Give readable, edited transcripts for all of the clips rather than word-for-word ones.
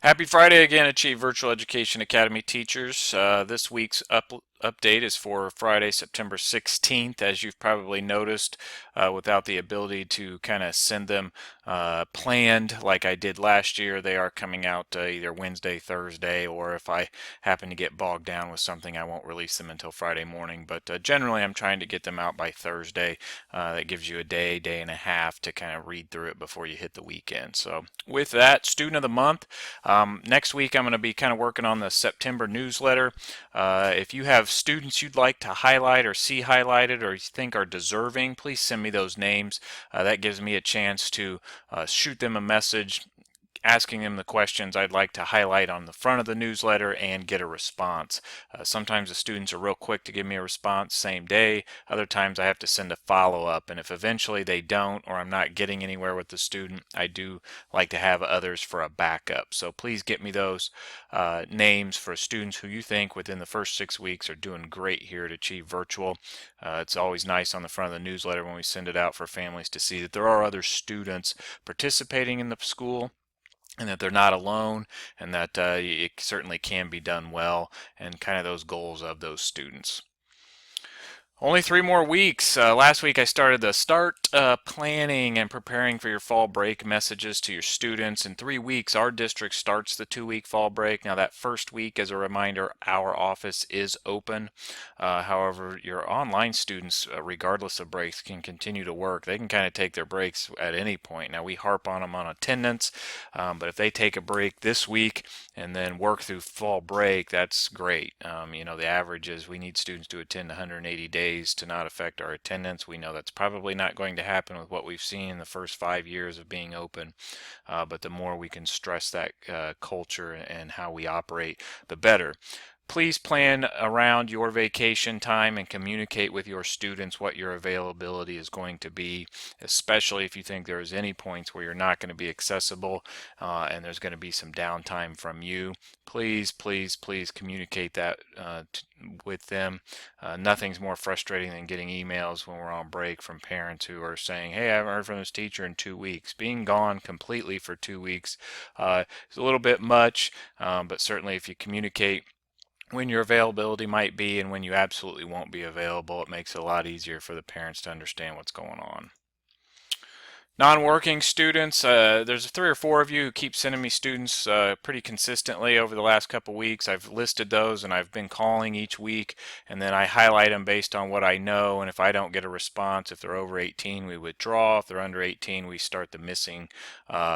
Happy Friday again, Achieve Virtual Education Academy teachers. This week's update is for Friday, September 16th. As you've probably noticed, without the ability to kind of send them planned like I did last year, they are coming out either Wednesday, Thursday, or if I happen to get bogged down with something, I won't release them until Friday morning. But generally, I'm trying to get them out by Thursday. That gives you a day, day and a half to kind of read through it before you hit the weekend. So, with that, Student of the Month. Next week, I'm going to be kind of working on the September newsletter. If you have students you'd like to highlight or see highlighted or you think are deserving, please send me those names. That gives me a chance to shoot them a message asking them the questions I'd like to highlight on the front of the newsletter and get a response. Sometimes the students are real quick to give me a response same day. Other times I have to send a follow-up, and if eventually they don't or I'm not getting anywhere with the student, I do like to have others for a backup. So please get me those names for students who you think within the first 6 weeks are doing great here at Achieve Virtual. It's always nice on the front of the newsletter when we send it out for families to see that there are other students participating in the school and that they're not alone, and that it certainly can be done well, and kind of those goals of those students. Only 3 more weeks. Last week I started the start planning and preparing for your fall break messages to your students. In 3 weeks, our district starts the 2 week fall break. Now, that first week, as a reminder, our office is open. However, your online students, regardless of breaks, can continue to work. They can kind of take their breaks at any point. Now, we harp on them on attendance, but if they take a break this week and then work through fall break, that's great. The average is we need students to attend 180 days to not affect our attendance. We know that's probably not going to happen with what we've seen in the first 5 years of being open, but the more we can stress that culture and how we operate, the better. Please plan around your vacation time and communicate with your students what your availability is going to be, especially if you think there's any points where you're not going to be accessible and there's going to be some downtime from you. Please, please, please communicate that with them. Nothing's more frustrating than getting emails when we're on break from parents who are saying, hey, I haven't heard from this teacher in 2 weeks. Being gone completely for 2 weeks is a little bit much, but certainly if you communicate when your availability might be and when you absolutely won't be available, it makes it a lot easier for the parents to understand what's going on. Non-working students, there's 3 or 4 of you who keep sending me students pretty consistently over the last couple weeks. I've listed those and I've been calling each week, and then I highlight them based on what I know, and if I don't get a response, if they're over 18, we withdraw. If they're under 18, we start the missing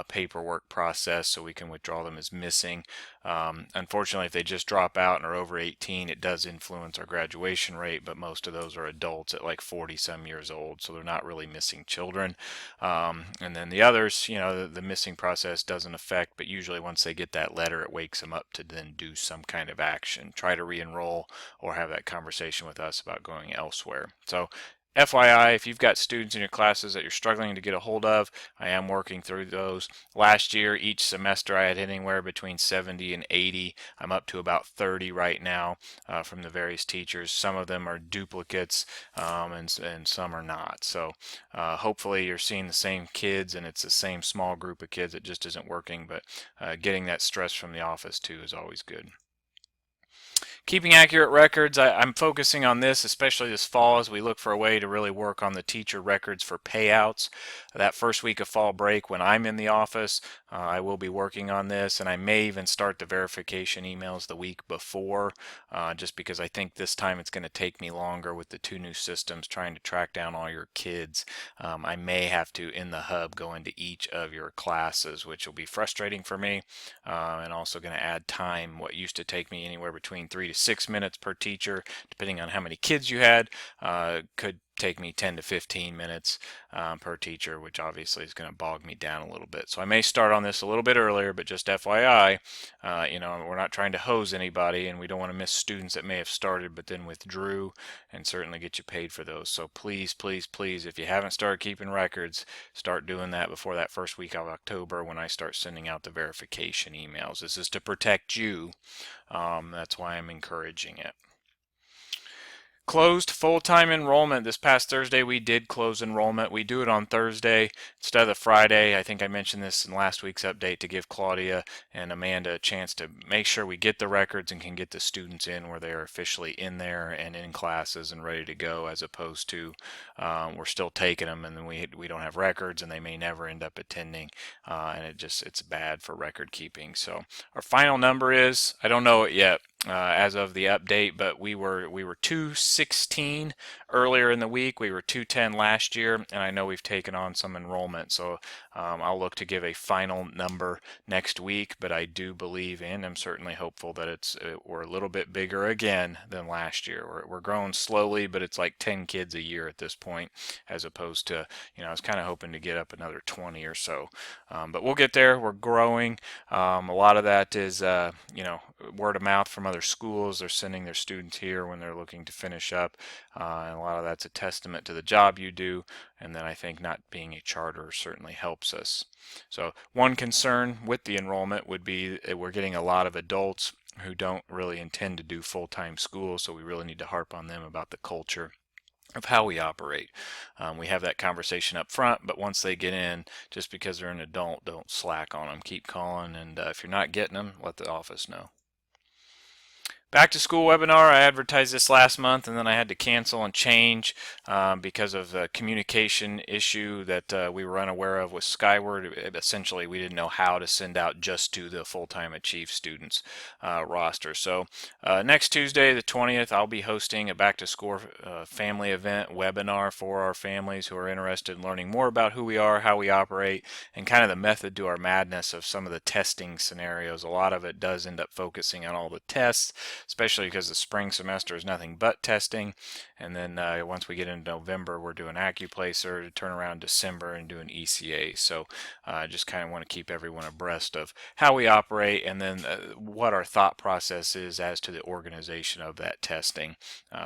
paperwork process so we can withdraw them as missing. Unfortunately, if they just drop out and are over 18, it does influence our graduation rate, but most of those are adults at like 40 some years old, so they're not really missing children. And then the others, the missing process doesn't affect, but usually once they get that letter, it wakes them up to then do some kind of action, try to re-enroll or have that conversation with us about going elsewhere. So FYI, if you've got students in your classes that you're struggling to get a hold of, I am working through those. Last year, each semester, I had anywhere between 70 and 80. I'm up to about 30 right now from the various teachers. Some of them are duplicates and some are not. So hopefully you're seeing the same kids and it's the same small group of kids. It just isn't working, but getting that stress from the office too is always good. Keeping accurate records, I'm focusing on this, especially this fall, as we look for a way to really work on the teacher records for payouts. That first week of fall break when I'm in the office, I will be working on this, and I may even start the verification emails the week before, just because I think this time it's going to take me longer with the 2 new systems trying to track down all your kids. I may have to, in the hub, go into each of your classes, which will be frustrating for me, and also going to add time. What used to take me anywhere between 3 to 6 minutes per teacher, depending on how many kids you had, could take me 10 to 15 minutes per teacher, which obviously is going to bog me down a little bit. So I may start on this a little bit earlier, but just FYI, we're not trying to hose anybody, and we don't want to miss students that may have started but then withdrew, and certainly get you paid for those. So please, please, please, if you haven't started keeping records, start doing that before that first week of October when I start sending out the verification emails. This is to protect you. That's why I'm encouraging it. Closed full-time enrollment this past Thursday. We did close enrollment. We do it on Thursday instead of Friday. I think I mentioned this in last week's update to give Claudia and Amanda a chance to make sure we get the records and can get the students in where they are officially in there and in classes and ready to go, as opposed to we're still taking them and then we don't have records and they may never end up attending, and it's bad for record keeping. So our final number is, I don't know it yet, as of the update, but we were 216 earlier in the week. We were 210 last year, and I know we've taken on some enrollment, so I'll look to give a final number next week. But I do believe, and I'm certainly hopeful that we're a little bit bigger again than last year. We're growing slowly, but it's like 10 kids a year at this point, as opposed to, I was kind of hoping to get up another 20 or so. But we'll get there. We're growing. A lot of that is, word of mouth from other schools. They're sending their students here when they're looking to finish up, and a lot of that's a testament to the job you do. And then I think not being a charter certainly helps us. So one concern with the enrollment would be that we're getting a lot of adults who don't really intend to do full-time school, so we really need to harp on them about the culture of how we operate. We have that conversation up front, but once they get in, just because they're an adult, don't slack on them. Keep calling, and if you're not getting them, let the office know. Back to school webinar. I advertised this last month and then I had to cancel and change because of a communication issue that we were unaware of with Skyward. Essentially, we didn't know how to send out just to the full-time Achieve students roster. So next Tuesday, the 20th, I'll be hosting a back to school family event webinar for our families who are interested in learning more about who we are, how we operate, and kind of the method to our madness of some of the testing scenarios. A lot of it does end up focusing on all the tests, especially because the spring semester is nothing but testing. And then once we get into November, we're doing AccuPlacer, to turn around December and doing ECA. So I just kind of want to keep everyone abreast of how we operate and then what our thought process is as to the organization of that testing,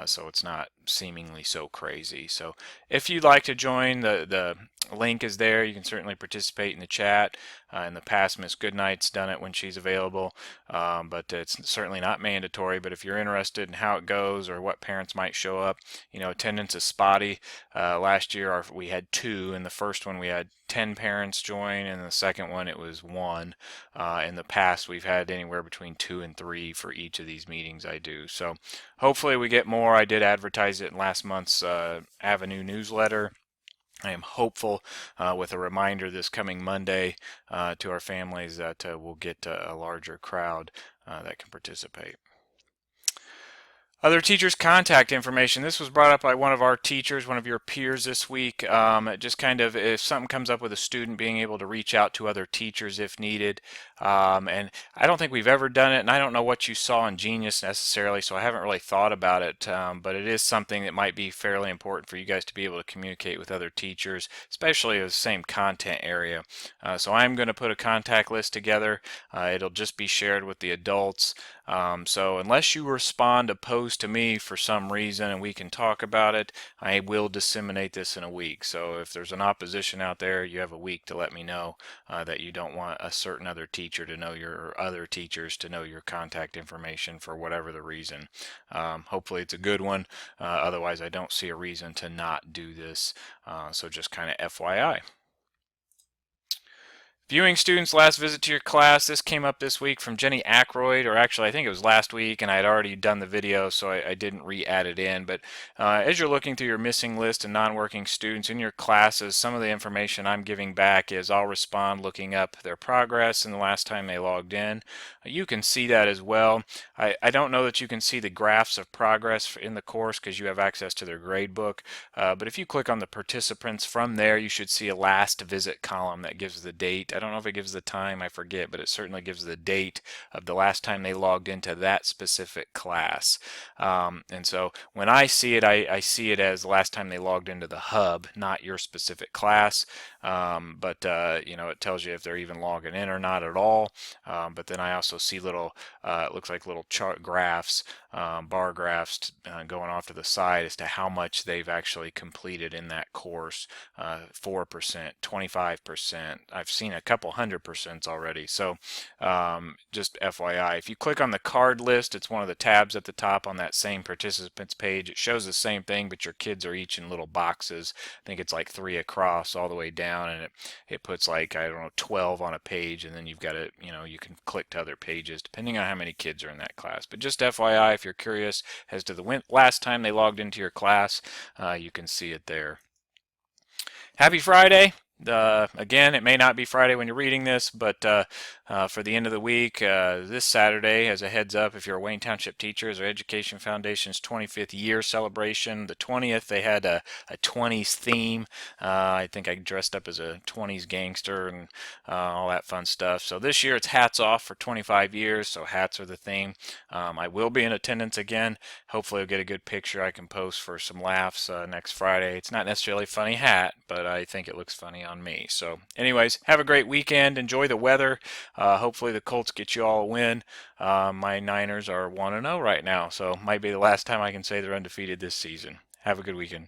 so it's not seemingly so crazy. So if you'd like to join, the link is there. You can certainly participate in the chat. In the past, Miss Goodnight's done it when she's available, but it's certainly not mandatory. But if you're interested in how it goes or what parents might show up, attendance is spotty. Last year we had 2. In the first one we had 10 parents join, and the second one it was 1. In the past we've had anywhere between 2 and 3 for each of these meetings I do. So hopefully we get more. I did advertise it in last month's Avenue newsletter. I am hopeful with a reminder this coming Monday to our families that we'll get a larger crowd that can participate. Other teachers' contact information. This was brought up by one of our teachers, one of your peers this week. Just kind of if something comes up with a student, being able to reach out to other teachers if needed. And I don't think we've ever done it, and I don't know what you saw in Genius necessarily, so I haven't really thought about it. But it is something that might be fairly important for you guys to be able to communicate with other teachers, especially of the same content area. So I'm going to put a contact list together. It'll just be shared with the adults. So unless you respond opposed to me for some reason and we can talk about it, I will disseminate this in a week. So if there's an opposition out there, you have a week to let me know that you don't want a certain other teacher to know your other teachers to know your contact information for whatever the reason. Hopefully it's a good one. Otherwise, I don't see a reason to not do this. So just kind of FYI. Viewing students' last visit to your class. This came up this week from Jenny Ackroyd, or actually I think it was last week, and I had already done the video, so I didn't re-add it in. But as you're looking through your missing list and non-working students in your classes, some of the information I'm giving back is I'll respond looking up their progress and the last time they logged in. You can see that as well. I don't know that you can see the graphs of progress in the course because you have access to their grade book, but if you click on the participants from there, you should see a last visit column that gives the date. I don't know if it gives the time, I forget, but it certainly gives the date of the last time they logged into that specific class. And so when I see it, I see it as the last time they logged into the hub, not your specific class. But you know, it tells you if they're even logging in or not at all. But then I also see little, it looks like little chart graphs, bar graphs going off to the side as to how much they've actually completed in that course. 4%, 25%. I've seen a couple 100% already. So just FYI, if you click on the card list, it's one of the tabs at the top on that same participants page. It shows the same thing, but your kids are each in little boxes. I think it's like 3 across all the way down, and it puts like, I don't know, 12 on a page, and then you've got to, you know, you can click to other pages depending on how many kids are in that class. But just FYI, if you're curious as to the last time they logged into your class, you can see it there. Happy Friday. Again, it may not be Friday when you're reading this, but for the end of the week, this Saturday, as a heads up, if you're a Wayne Township Teachers or Education Foundation's 25th year celebration, the 20th, they had a 20s theme. I think I dressed up as a 20s gangster and all that fun stuff. So this year it's hats off for 25 years, so hats are the theme. I will be in attendance again. Hopefully I'll get a good picture I can post for some laughs next Friday. It's not necessarily a funny hat, but I think it looks funny on me. So anyways, have a great weekend. Enjoy the weather. Hopefully the Colts get you all a win. My Niners are 1-0 right now, so might be the last time I can say they're undefeated this season. Have a good weekend.